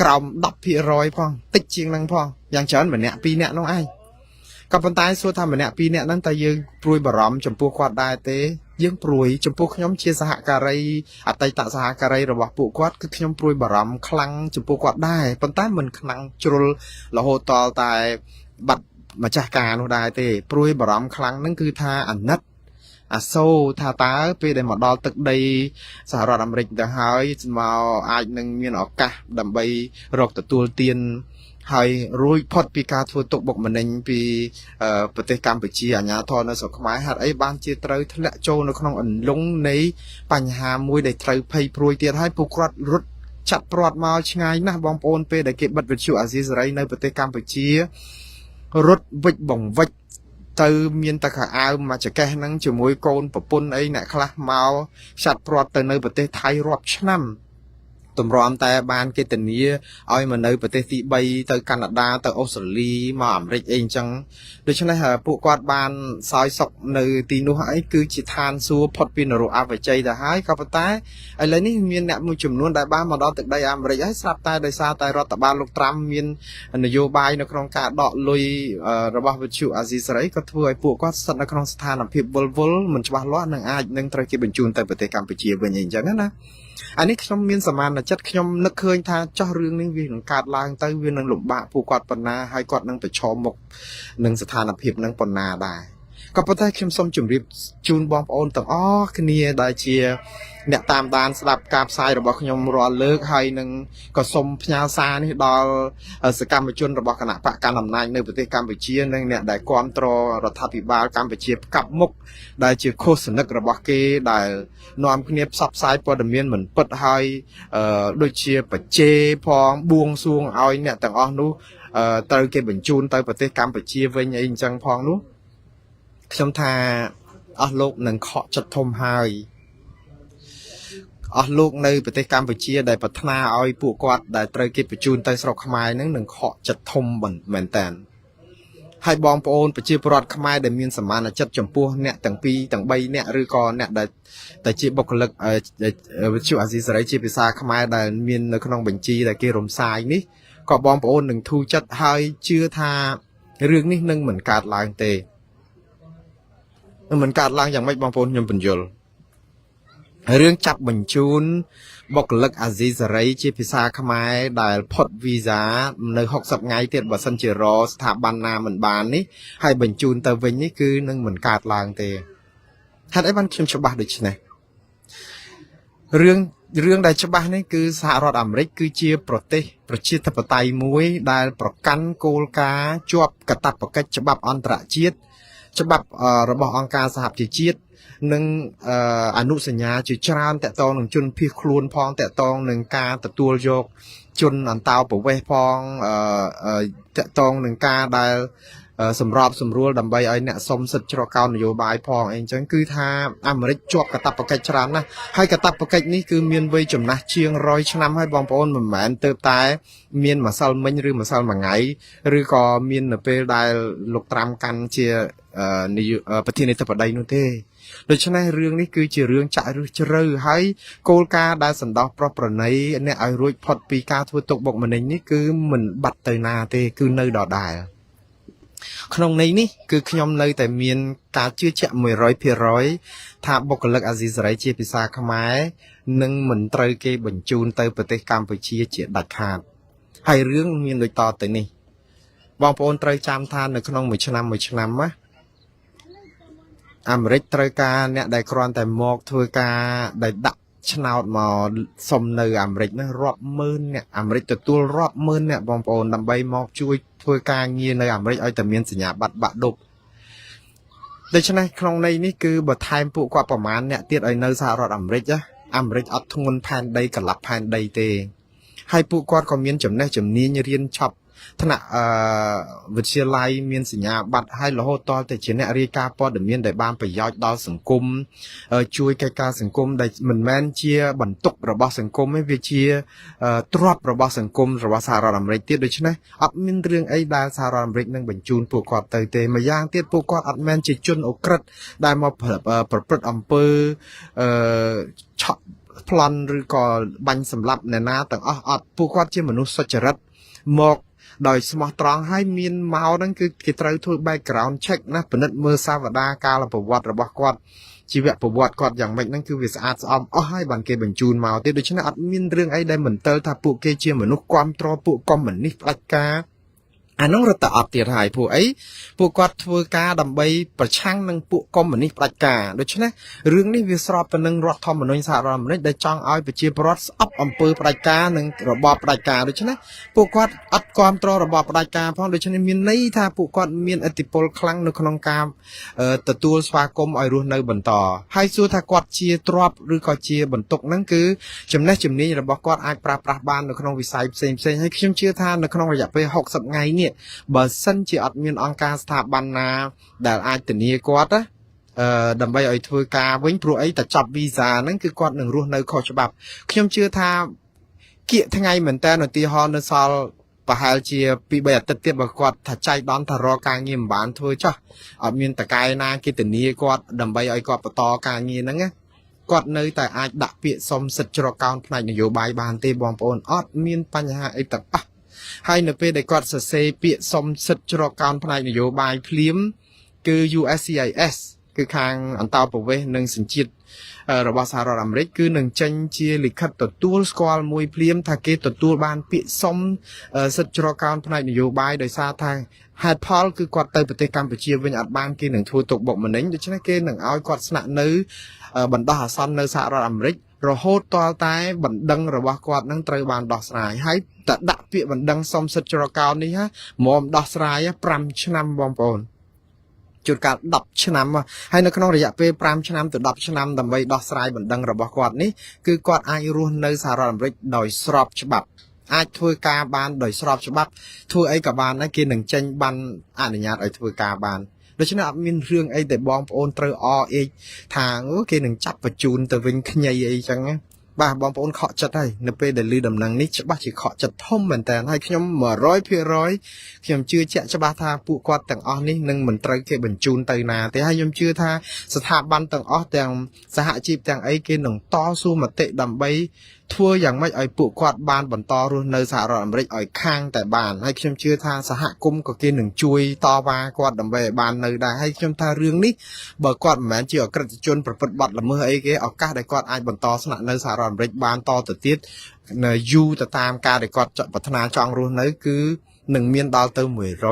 ក្រោម 10% ផងតិចជាងហ្នឹងផងយ៉ាងច្រើនម្នាក់2នាក់នោះឯងក៏ប៉ុន្តែសួរថាម្នាក់2នាក់ហ្នឹងតើយើងព្រួយបារម្ភចំពោះគាត់ដែរទេយើងព្រួយចំពោះខ្ញុំជាសហការីអតីតសហការីរបស់ពួកគាត់គឺខ្ញុំព្រួយបារម្ភខ្លាំងចំពោះគាត់ដែរប៉ុន្តែមិនខ្លាំងជ្រុលរហូតដល់តែបាត់ម្ចាស់ការនោះដែរទេព្រួយបារម្ភខ្លាំងហ្នឹងគឺថាអាណិតអាសូរថាតើពេលដែលមកដល់ទឹកដីសហរដ្ឋអាមេរិកទៅហើយមកអាចនឹងមានឱកាសដើម្បីរកទទួលទានហើយរួចផុតពីការធ្វើទុកបុកម្នេញពីប្រទេសកម្ពុជាអាជ្ញាធរនៅស្រុកខ្មែរហេតុអីបានជាត្រូវធ្លាក់ចូលនៅក្នុងអន្លង់នៃបញ្ហាមួយដែលត្រូវភ័យព្រួយទៀតហើយពួកគាត់រត់ចាត់ព្រាត់មកឆ្ងាយណាស់បងប្អូនពេលដែលគេបិទវិទ្យុអាស៊ីសេរីនៅប្រទេសកម្ពុជារត់វិចបង្វិចទៅមានតែខោអាវមួយចកេះហ្នឹងជាមួយកូនប្រពន្ធអីអ្នកខ្លះមកចាត់ព្រាត់ទៅនៅប្រទេសថៃរាប់ឆ្នាំតម្រាំតែបានគេធានាឲ្យមកនៅប្រទេសទី3ទៅកាណាដាទៅអូស្ត្រាលីមកអាមេរិកអីអញ្ចឹងដូច្នេះពួកគាត់បានសោយសុខនៅទីនោះអីគឺជាឋានសួគ៌ផុតពីនរកអវជ័យទៅហើយក៏ប៉ុន្តែឥឡូវនេះមានអ្នកមួយចំនួនដែលបានមកដល់ទឹកដីអាមេរិកហើយស្រាប់តែដោយសារតែរដ្ឋបាលលោកត្រាំមាននយោបាយនៅក្នុងការដកលុយរបស់វិទ្យុអាស៊ីសេរីក៏ធ្វើឲ្យពួកគាត់ស្ថិតនៅក្នុងស្ថានភាពវល់មិនច្បាស់លាស់នឹងអាចនឹងត្រូវគេបញ្ជូនទៅប្រទេសកម្ពុជាវិញអីអញ្ចឹងណាអានេះខ្ញុំមានសមានចិត្តខ្ញុំនឹកឃើញថាចោះរឿងនេះវានឹងកើតឡើងទៅវានឹងលំបាកពួកគាត់ប៉ុណ្ណាហើយគាត់នឹងប្រឈមមុខនឹងស្ថានភាពនឹងប៉ុណ្ណាដែរ ก็ប៉ុន្តែខ្ញុំសូមជម្រាបជូនបងប្អូនទាំងអស់គ្នាដែលជាអ្នកតាមដានស្ដាប់ការផ្សាយរបស់ខ្ញុំរាល់លើកហើយនឹងក៏សូមផ្ញើសារនេះដល់សកម្មជនរបស់គណៈបកកណ្ដាលអំណាចនៅប្រទេសកម្ពុជានិងអ្នកដែលគ្រប់គ្រងរដ្ឋាភិបាលកម្ពុជាផ្កាប់មុខដែលជាឃោសនិករបស់គេដែលនាំគ្នាផ្សព្វផ្សាយព័ត៌មានមិនពិតហើយដូចជាបច្ចេផងបួងសួងឲ្យអ្នកទាំងអស់នោះត្រូវគេបញ្ជូនទៅប្រទេសកម្ពុជាវិញអីអញ្ចឹងផងនោះខ្ញុំថាអស់លោកនឹងខកចិត្តធំហើយអស់លោកនៅប្រទេសកម្ពុជាដែលប្រាថ្នាឲ្យពួកគាត់ដែលត្រូវគេបញ្ជូនទៅស្រុកខ្មែរនឹងខកចិត្តធំមែនតើហើយបងប្អូនប្រជាពលរដ្ឋខ្មែរដែលមានសមានចិត្តចំពោះអ្នកទាំងពីរទាំង3អ្នកឬក៏អ្នកដែលជាបុគ្គលិកវិទ្យុអាស៊ីសេរីជាភាសាខ្មែរដែលមាននៅក្នុងបញ្ជីដែលគេរំសាយនេះក៏បងប្អូននឹងធូរចិត្តហើយជឿថារឿងនេះនឹងមិនកើតឡើងទេមិនកើតឡើងយ៉ាងម៉េចបងប្អូនខ្ញុំបញ្យល់រឿងចាប់បញ្ជូនបុគ្គលិកអាស៊ីសេរីជាភាសាខ្មែរដែលផុតវីសានៅ60ថ្ងៃទៀតបើសិនជារស្ថាប័នណាមិនបាននេះហើយបញ្ជូនទៅវិញនេះគឺនឹងមិនកើតឡើងទេហេតុអីបានខ្ញុំច្បាស់ដូច្នេះរឿងដែលច្បាស់នេះគឺសហរដ្ឋអាមេរិកគឺជាប្រទេសប្រជាធិបតេយ្យមួយដែលប្រកាន់គោលការណ៍ជាប់កាតព្វកិច្ចច្បាប់អន្តរជាតិច្បាប់របស់អង្គការសហប្រជាជាតិនិងអនុសញ្ញាជាច្រើនតកតងនឹងជនភៀសខ្លួនផងតកតងនឹងការទទួលយកជនអន្តោប្រវេសន៍ផងតកតងនឹងការដែលសម្របសម្រួលដើម្បីឲ្យអ្នកសុំសិទ្ធិជ្រកកោននយោបាយផងអីចឹងគឺថាអាមេរិកជាប់កាតព្វកិច្ចច្រើនណាស់ហើយកាតព្វកិច្ចនេះគឺមានវ័យចំណាស់ជាង100ឆ្នាំហើយបងប្អូនមិនមែនទៅតែមានម្សិលមិញឬម្សិលមួយថ្ងៃឬក៏មាននៅពេលដែលលោកត្រាំកាន់ជាប្រធានាធិបតីនោះទេដូច្នេះរឿងនេះគឺជារឿងចាក់ឫសជ្រៅហើយគោលការណ៍ដែលសន្តោសប្រោះប្រណីអ្នកឲ្យរួចផុតពីការធ្វើទុកបុកម្នេញនេះគឺមិនបាត់ទៅណាទេគឺនៅដដែលក្នុងន័យនេះគឺខ្ញុំនៅតែមានការជឿជាក់ 100% ថាបុគ្គលិកអាស៊ីសេរីជាភាសាខ្មែរនឹងមិនត្រូវគេបញ្ជូនទៅប្រទេសកម្ពុជាជាដាច់ខាតហើយរឿងមានដូចតទៅនេះបងប្អូនត្រូវចាំថានៅក្នុងមួយឆ្នាំណាអាមេរិកត្រូវការអ្នកដែលគ្រាន់តែមកធ្វើការដែលដាក់ឆ្នោតមកសុំនៅអាមេរិកនោះរាប់ម៉ឺនអ្នកអាមេរិកទទួលរាប់ម៉ឺនអ្នកបងប្អូនដើម្បីមកជួយធ្វើការងារនៅអាមេរិកឲ្យតែមានសញ្ញាបត្របាក់ឌុបដូច្នេះក្នុងន័យនេះគឺបើថែមពួកគាត់ប្រមាណអ្នកទៀតឲ្យនៅសហរដ្ឋអាមេរិកអាមេរិកអត់ធ្ងន់ផែនដីកន្លះផែនដីទេហើយពួកគាត់ក៏មានចំណេះជំនាញរៀនឆប់ថ្នាក់វិទ្យាល័យមានសញ្ញាបត្រហើយរហូតតទៅជាអ្នករាយការណ៍ព័ត៌មានដែលបានប្រយោជន៍ដល់សង្គមជួយកិច្ចការសង្គមដែលមិនមែនជាបន្ទុករបស់សង្គមទេវាជាទ្រព្យរបស់សង្គមរបស់សហរដ្ឋអាមេរិកទៀតដូច្នេះអត់មានរឿងអីដែលសហរដ្ឋអាមេរិកនឹងបញ្ជូនពួកគាត់ទៅទេម្យ៉ាងទៀតពួកគាត់អត់មែនជាជនអូក្រិតដែលមកប្រព្រឹត្តអំពើឆក់ប្លន់ឬក៏បាញ់សម្លាប់អ្នកណាទាំងអស់អត់ពួកគាត់ជាមនុស្សសុចរិតមកដោយស្មោះត្រង់ហើយមានមកហ្នឹងគឺគេត្រូវធ្វើ background check ណាពិនិត្យមើលសាវតាកាលប្រវត្តិរបស់គាត់ជីវប្រវត្តិគាត់យ៉ាងម៉េចហ្នឹងគឺវាស្អាតស្អំអស់ហើយបានគេបញ្ជូនមកទៀតដូច្នេះអត់មានរឿងអីដែលមិនទៅថាពួកគេជាមនុស្សគ្រប់គ្រងពួកកុម្មុយនីសផ្ដាច់ការអានោះរត់តែអត់ទៀតហើយពួកអីពួកគាត់ធ្វើការដើម្បីប្រឆាំងនឹងពួកកុម្មុយនីសផ្ដាច់ការដូច្នេះរឿងនេះវាស្របទៅនឹងរដ្ឋធម្មនុញ្ញសហរដ្ឋអាមេរិកដែលចង់ឲ្យប្រជាពលរដ្ឋស្អប់អំពើផ្ដាច់ការនិងរបបផ្ដាច់ការដូច្នេះពួកគាត់អត់គ្រប់គ្រងរបបផ្ដាច់ការផងដូច្នេះមានន័យថាពួកគាត់មានឥទ្ធិពលខ្លាំងនៅក្នុងការទទួលស្វាគមន៍ឲ្យរស់នៅបន្តហើយសួរថាគាត់ជាទ្រព្យឬក៏ជាបន្ទុកហ្នឹងគឺចំណេះជំនាញរបស់គាត់អាចប្រើប្រាស់បាននៅក្នុងវិស័យផ្សេងៗហើយខ្ញុំជឿថានៅក្នុងរយៈពេល60ថ្ងៃនេះបើសិនជាអត់មានអង្គការស្ថាប័នណាដែលអាចធានាគាត់ដើម្បីឲ្យធ្វើការវិញព្រោះអីតែចាប់វីសាហ្នឹងគឺគាត់នឹងរស់នៅខុសច្បាប់ខ្ញុំជឿថាគៀកថ្ងៃមែនតើឧទាហរណ៍នៅសល់ប្រហែលជា2-3អាទិត្យទៀតបើគាត់ថាចៃដន្យថារកការងារមិនបានធ្វើចោះអត់មានតកែណាគេធានាគាត់ដើម្បីឲ្យគាត់បន្តការងារហ្នឹងគាត់នៅតែអាចដាក់ពាក្យសុំសិទ្ធិជ្រកកោនផ្នែកនយោបាយបានទេបងប្អូនអត់មានបញ្ហាអីទាំងអស់ហើយនៅពេលដែលគាត់សរសេរពាក្យសុំសិទ្ធិជ្រកកោនផ្នែកនយោបាយភ្លាមគឺ USCIS គឺខាងអន្តោប្រវេសន៍និងសញ្ជាតិរបស់សហរដ្ឋអាមេរិកគឺនឹងចេញជាលិខិតទទួលស្គាល់មួយភ្លាមថាគេទទួលបានពាក្យសុំសិទ្ធិជ្រកកោនផ្នែកនយោបាយដោយសារថា hạt Paul គឺគាត់ទៅប្រទេសកម្ពុជាវិញអត់បានគេនឹងធ្វើទុកបុកម្នេញដូច្នេះគេនឹងឲ្យគាត់ស្នាក់នៅបណ្ដោះអាសន្ននៅសហរដ្ឋអាមេរិករហូតទាល់តែបណ្ដឹងរបស់គាត់នឹងត្រូវបានដោះស្រាយហើយតែដាក់ពាក្យបណ្ដឹងសុំសិទ្ធិចរកោននេះមកដោះស្រាយ5ឆ្នាំបងប្អូនជួនកាល10ឆ្នាំហើយនៅក្នុងរយៈពេល5ឆ្នាំទៅ10ឆ្នាំដើម្បីដោះស្រាយបណ្ដឹងរបស់គាត់នេះគឺគាត់អាចរស់នៅសហរដ្ឋអាមេរិកដោយស្របច្បាប់អាចធ្វើការបានដោយស្របច្បាប់ធ្វើអីក៏បានដែរគេនឹងចេញបានអនុញ្ញាតឲ្យធ្វើការបានដូច្នេះអត់មានរឿងអីដែលបងប្អូនត្រូវអអេកថាគេនឹងចាប់បញ្ជូនទៅវិញខ្ញីអីចឹងបាទបងប្អូនខកចិត្តហើយនៅពេលដែលឮដំណឹងនេះច្បាស់ជាខកចិត្តធំមែនតើហើយខ្ញុំ100%ខ្ញុំជឿជាក់ច្បាស់ថាពួកគាត់ទាំងអស់នេះនឹងមិនត្រូវគេបញ្ជូនទៅណាទេហើយខ្ញុំជឿថាស្ថាប័នទាំងអស់ទាំងសហជីពទាំងអីគេនឹងតស៊ូមតិដើម្បីធ្វើយ៉ាងម៉េចឲ្យពួកគាត់បានបន្តរស់នៅសហរដ្ឋអាមេរិកឲ្យខាងតែបានហើយខ្ញុំជឿថាសហគមន៍ក៏គេនឹងជួយតវ៉ាគាត់ដើម្បីឲ្យបាននៅដែរហើយខ្ញុំថារឿងនេះបើគាត់មិនមែនជាអក្រិតជនប្រព្រឹត្តបទល្មើសអីគេឱកាសដែលគាត់អាចបន្តស្នាក់នៅសហរដ្ឋអាមេរិកបានតទៅទៀតនៅយូរទៅតាមការដែលគាត់ប្រាថ្នាចង់រស់នៅគឺនឹងមានដល់ទៅ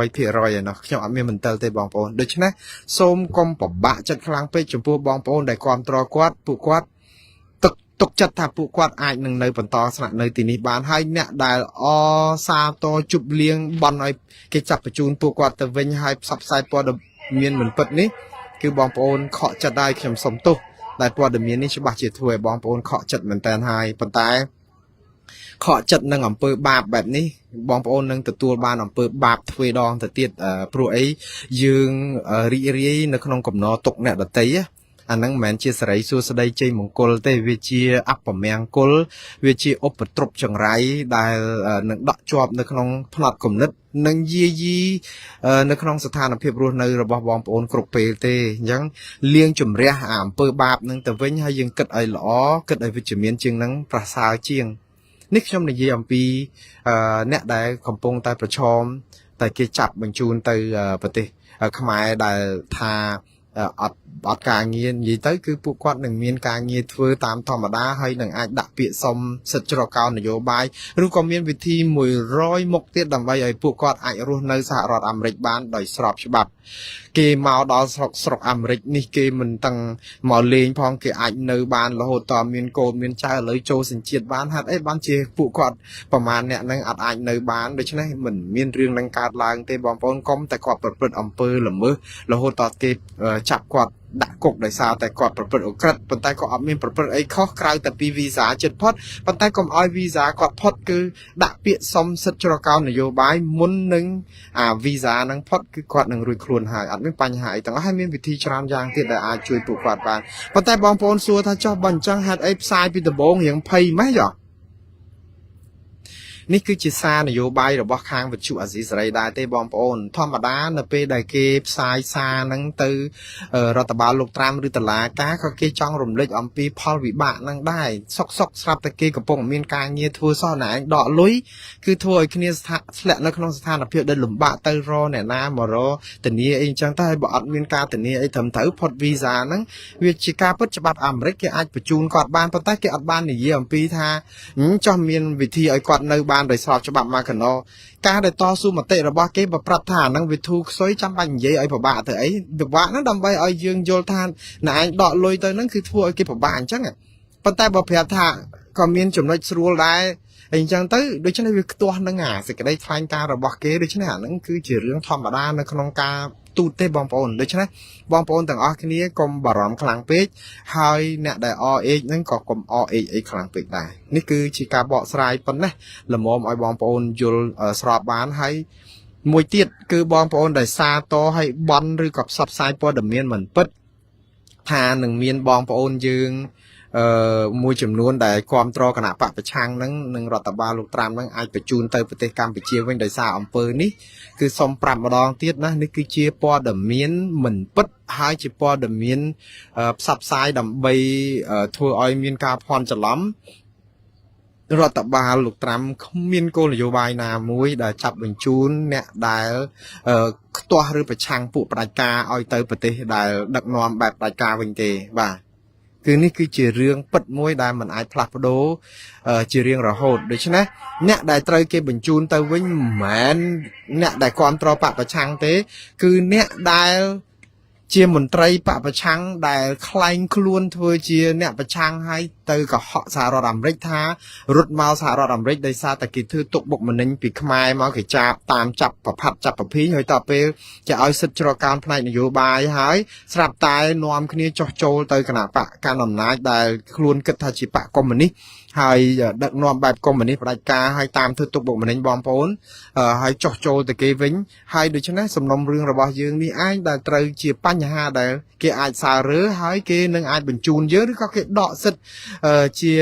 100%ឯណោះខ្ញុំអត់មានមន្ទិលទេបងប្អូនដូច្នេះសូមកុំពិបាកចិត្តខ្លាំងពេកចំពោះបងប្អូនដែលគាំទ្រគាត់ពួកគាត់ទុកចិត្តថាពួកគាត់អាចនឹងនៅបន្តស្នាក់នៅទីនេះបានហើយអ្នកដែលសាទរជប់លៀងបន់ឲ្យគេចាប់បញ្ជូនពួកគាត់ទៅវិញហើយផ្សព្វផ្សាយព័ត៌មានមិនពិតនេះគឺបងប្អូនខកចិត្តដែរខ្ញុំសុំទោសដែលព័ត៌មាននេះច្បាស់ជាធ្វើឲ្យបងប្អូនខកចិត្តមែនតើហើយប៉ុន្តែខកចិត្តនឹងអំពើបាបបែបនេះបងប្អូននឹងទទួលបានអំពើបាបទ្វេដងទៅទៀតព្រោះអីយើងរីករាយនៅក្នុងកំណរទុកអ្នកដតីអាហ្នឹងមិនមែនជាសេរីសួស្តីជ័យមង្គលទេវាជាអពមង្គលវាជាឧបទ្រពចង្រៃដែលនឹងដក់ជាប់នៅក្នុងផ្នត់គំនិតនិងយាយីនៅក្នុងស្ថានភាពរស់នៅរបស់បងប្អូនគ្រប់ពេលទេអញ្ចឹងលាងជំរះអំពើបាបនឹងទៅវិញហើយយើងគិតឲ្យល្អគិតឲ្យវិជ្ជមានជាងនឹងប្រសើរជាងនេះខ្ញុំនិយាយអំពីអ្នកដែលកំពុងតែប្រឈមតែគេចាប់បញ្ជូនទៅប្រទេសខ្មែរដែលថាអត់ការងារនិយាយទៅគឺពួកគាត់នឹងមានការងារធ្វើតាមធម្មតាហើយនឹងអាចដាក់ពាក្យសុំសិទ្ធិជ្រកកោននយោបាយឬក៏មានវិធី100មុខទៀតដើម្បីឲ្យពួកគាត់អាចរស់នៅសហរដ្ឋអាមេរិកបានដោយស្របច្បាប់គេមកដល់ស្រុកអាមេរិកនេះគេមិនទាំងមកលេងផងគេអាចនៅបានរហូតតមានកូនមានចៅឥឡូវចូលសញ្ជាតិបានហេតុអីបានជាពួកគាត់ប្រមាណអ្នកនឹងអត់អាចនៅបានដូច្នេះមិនមានរឿងនឹងកើតឡើងទេបងប្អូនកុំតែគាត់ប្រព្រឹត្តអំពើល្មើសរហូតតគេចាប់គាត់ដាក់គុកដោយសារតែគាត់ប្រព្រឹត្តអក្រិតប៉ុន្តែក៏អត់មានប្រព្រឹត្តអីខុសក្រៅតែពីវីសាចិត្តផុតប៉ុន្តែកុំឲ្យវីសាគាត់ផុតគឺដាក់ពាក្យសុំសិទ្ធិជ្រកកោននយោបាយមុននឹងវីសានឹងផុតគឺគាត់នឹងរួចខ្លួនហើយអត់មានបញ្ហាអីទាំងអស់ហើយមានវិធីច្រើនយ៉ាងទៀតដែលអាចជួយពួកគាត់បានប៉ុន្តែបងប្អូនសួរថាចុះបើអញ្ចឹងហេតុអីផ្សាយពីដំបូងរៀងភ័យម៉េចនេះគឺជាសារនយោបាយរបស់ខាងវិទ្យុអាស៊ីសេរីដែរទេបងប្អូនធម្មតានៅពេលដែលគេផ្សាយសារហ្នឹងទៅរដ្ឋបាលលោកត្រាំឬតុលាការក៏គេចង់រំលេចអំពីផលវិបាកហ្នឹងដែរសុកស្រាប់តែគេកំពុងមានការងារធ្វើសោះណែឯងដកលុយគឺធ្វើឲ្យគ្នាធ្លាក់នៅក្នុងស្ថានភាពដែលលំបាកទៅរអ្នកណាមករធានាអីអញ្ចឹងទៅហើយបើអត់មានការធានាអីត្រឹមត្រូវផុតវីសាហ្នឹងវាជាការពិតច្បាប់អាមេរិកគេអាចបញ្ជូនគាត់បានប៉ុន្តែគេអត់បាននិយាយអំពីថាចោះមានវិធីឲ្យគាត់នៅបានដោយស្របច្បាប់មកកណោការដែលតស៊ូមតិរបស់គេបើប្រាប់ថាហ្នឹងវាធូរខ្សោយចាំបាច់និយាយឲ្យពិបាកទៅអីពិបាកហ្នឹងដើម្បីឲ្យយើងយល់ថាណែឯងដកលុយទៅហ្នឹងគឺធ្វើឲ្យគេពិបាកអញ្ចឹងប៉ុន្តែបើប្រាប់ថាក៏មានចំណុចស្រួលដែរអញ្ចឹងទៅដូច្នេះវាខ្ទាស់នឹងសេចក្តីថ្លែងការណ៍របស់គេដូច្នេះអាហ្នឹងគឺជារឿងធម្មតានៅក្នុងការទូតទេបងប្អូនដូច្នេះបងប្អូនទាំងអស់គ្នាកុំបារម្ភខ្លាំងពេកហើយអ្នកដែលអេកហ្នឹងក៏កុំអេកអីខ្លាំងពេកដែរនេះគឺជាការបកស្រាយប៉ុណ្ណេះល្មមឲ្យបងប្អូនយល់ស្របបានហើយមួយទៀតគឺបងប្អូនដែលសារតឲ្យបន់ឬក៏ផ្សព្វផ្សាយព័ត៌មានមិនពិតថានឹងមានបងប្អូនយើងមួយចំនួនដែលគ្រប់គ្រងគណៈបកប្រឆាំងហ្នឹងនឹងរដ្ឋបាលលោកត្រាំហ្នឹងអាចបញ្ជូនទៅប្រទេសកម្ពុជាវិញដោយសារអំពើនេះគឺសូមប្រាប់ម្ដងទៀតណានេះគឺជាព័ត៌មានមិនពិតហើយជាព័ត៌មានផ្សព្វផ្សាយដើម្បីធ្វើឲ្យមានការភ័ន្តច្រឡំរដ្ឋបាលលោកត្រាំគ្មានគោលនយោបាយណាមួយដែលចាប់បញ្ជូនអ្នកដែលខ្ទាស់ឬប្រឆាំងពួកផ្ដាច់ការឲ្យទៅប្រទេសដែលដឹកនាំបែបផ្ដាច់ការវិញទេបាទ គឺនេះគឺជារឿងពិតមួយដែលมันអាចផ្លាស់ប្ដូរជារៀងរហូតដូច្នេះអ្នកដែលត្រូវគេបញ្ជូនទៅវិញមិនមែនអ្នកដែលគ្រប់ត្របកប្រឆាំងទេគឺអ្នកដែលជាមន្ត្រីបពប្រឆាំងដែលខ្លែងខ្លួនធ្វើជាអ្នកប្រឆាំងឲ្យទៅកុហកសហរដ្ឋអាមេរិកថារត់មកសហរដ្ឋអាមេរិកដោយសារតែគេធ្វើទុកបុកម្នេញពីខ្មែរមកគេតាមចាប់ប្រផាត់ចាប់ប្រភីហើយតទៅពេលគេឲ្យសិទ្ធិច្រកកោនផ្នែកនយោបាយហើយស្រាប់តែនាំគ្នាចោះចូលទៅគណៈបកកណ្ដាលអំណាចដែលខ្លួនគិតថាជាបកកុម្មុយនីសហើយដឹកនាំបែបកុម្មុយនីសផ្ដាច់ការហើយតាមធ្វើទុកបុកម្នេញបងប្អូនហើយចោះចូលទៅគេវិញហើយដូច្នេះសំណុំរឿងរបស់យើងនេះឯងដែលត្រូវជាបញ្ហាដែលគេអាចសើរើហើយគេនឹងអាចបញ្ជូនយើងឬក៏គេដកសិទ្ធិជា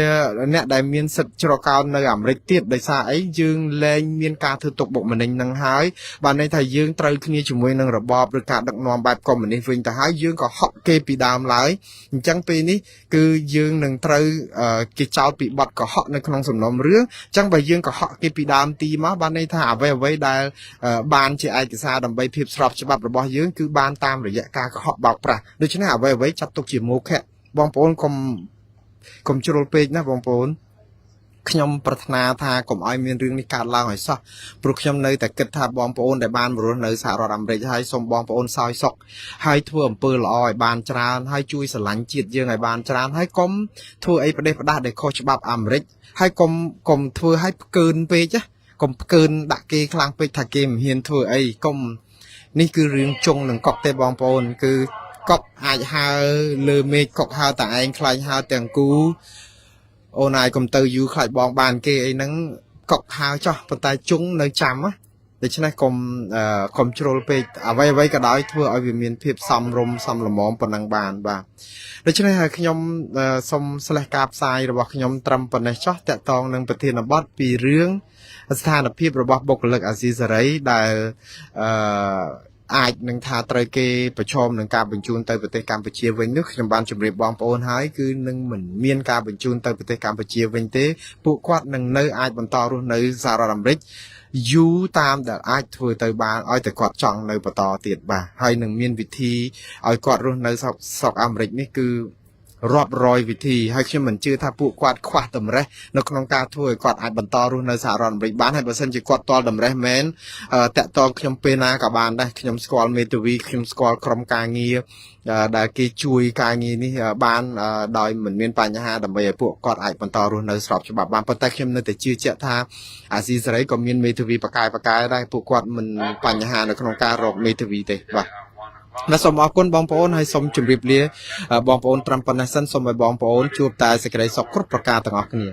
អ្នកដែលមានសិទ្ធិច្រកកោននៅអាមេរិកទៀតដោយសារអីយើងលែងមានការធ្វើទុកបុកម្នេញនឹងហើយបានន័យថាយើងត្រូវគ្នាជាមួយនឹងរបបឬការដឹកនាំបែបកុម្មុយនីសវិញទៅហើយយើងក៏ហក់គេពីដើមឡើយអញ្ចឹងពេលនេះគឺយើងនឹងត្រូវគេចោទពីបទកុហកនៅក្នុងសំណុំរឿងអញ្ចឹងបើយើងកុហកគេពីដើមទីមកបានន័យថាអ្វីដែលបានជាឯកសារដើម្បីភាពស្របច្បាប់របស់យើងគឺបានតាមរយៈការកុហកបោកប្រាស់ដូច្នេះអ្វីចាត់ទុកជាមោឃៈបងប្អូនកុំជ្រុលពេកណាបងប្អូនខ្ញុំប្រាថ្នាថាកុំឲ្យមានរឿងនេះកើតឡើងឲ្យសោះព្រោះខ្ញុំនៅតែគិតថាបងប្អូនដែលបានរស់នៅសហរដ្ឋអាមេរិកហើយសូមបងប្អូនសោយសុខហើយធ្វើអំពើល្អឲ្យបានច្រើនហើយជួយស្រឡាញ់ជាតិយើងឲ្យបានច្រើនហើយកុំធ្វើអីប្រទេសផ្ដាស់ដែលខុសច្បាប់អាមេរិកហើយកុំធ្វើឲ្យផ្កើនពេកណាកុំផ្កើនដាក់គេខ្លាំងពេកថាគេមិនហ៊ានធ្វើអីកុំនេះគឺរឿងចុងនឹងកប់ទេបងប្អូនគឺកប់អាចហើលើមេឃកប់ហើតែឯងខ្លាចហើទាំងគូអូនឯងកុំទៅយូរខ្លាចបងបានគេអីហ្នឹងកប់ហើចោះប៉ុន្តែជុងនៅចាំណាដូច្នេះកុំជ្រុលពេកអ្វីក៏ដោយធ្វើឲ្យវាមានភាពសមរម្យសមល្មមប៉ុណ្ណឹងបានបាទដូច្នេះហើយខ្ញុំសូមស្លេះការផ្សាយរបស់ខ្ញុំត្រឹមប៉ុណ្ណេះចោះតាក់ទងនឹងប្រធានបទពីរឿងស្ថានភាពរបស់បុគ្គលិកអាស៊ីសេរីដែលអាចនឹងថាត្រូវគេប្រឈមនឹងការបញ្ជូនទៅប្រទេសកម្ពុជាវិញនោះខ្ញុំបានជម្រាបបងប្អូនហើយគឺនឹងមិនមានការបញ្ជូនទៅប្រទេសកម្ពុជាវិញទេពួកគាត់នឹងនៅអាចបន្តរស់នៅសហរដ្ឋអាមេរិកយូរតាមដែលអាចធ្វើទៅបានឲ្យតែគាត់ចង់នៅបន្តទៀតបាទហើយនឹងមានវិធីឲ្យគាត់រស់នៅស្រុកអាមេរិកនេះគឺរាប់រយវិធីហើយខ្ញុំមិនជឿថាពួកគាត់ខ្វះតម្រេះនៅក្នុងការធ្វើឲ្យគាត់អាចបន្តរស់នៅសហរដ្ឋអាមេរិកបានហើយបើសិនជាគាត់តល់តម្រេះមែនតាក់ទងខ្ញុំពេលណាក៏បានដែរខ្ញុំស្គាល់មេធាវីខ្ញុំស្គាល់ក្រុមការងារដែលគេជួយការងារនេះបានដោយមិនមានបញ្ហាដើម្បីឲ្យពួកគាត់អាចបន្តរស់នៅស្របច្បាប់បានប៉ុន្តែខ្ញុំនៅតែជឿជាក់ថាអាស៊ីសេរីក៏មានមេធាវីបកកែដែរពួកគាត់មិនបញ្ហានៅក្នុងការរកមេធាវីទេបាទសូមអរគុណបងប្អូនហើយសូមជម្រាបលាបងប្អូនត្រឹមប៉ុណ្ណេះសិនសូមឲ្យបងប្អូនជួបតែសេចក្តីសុខគ្រប់ប្រការទាំងអស់គ្នា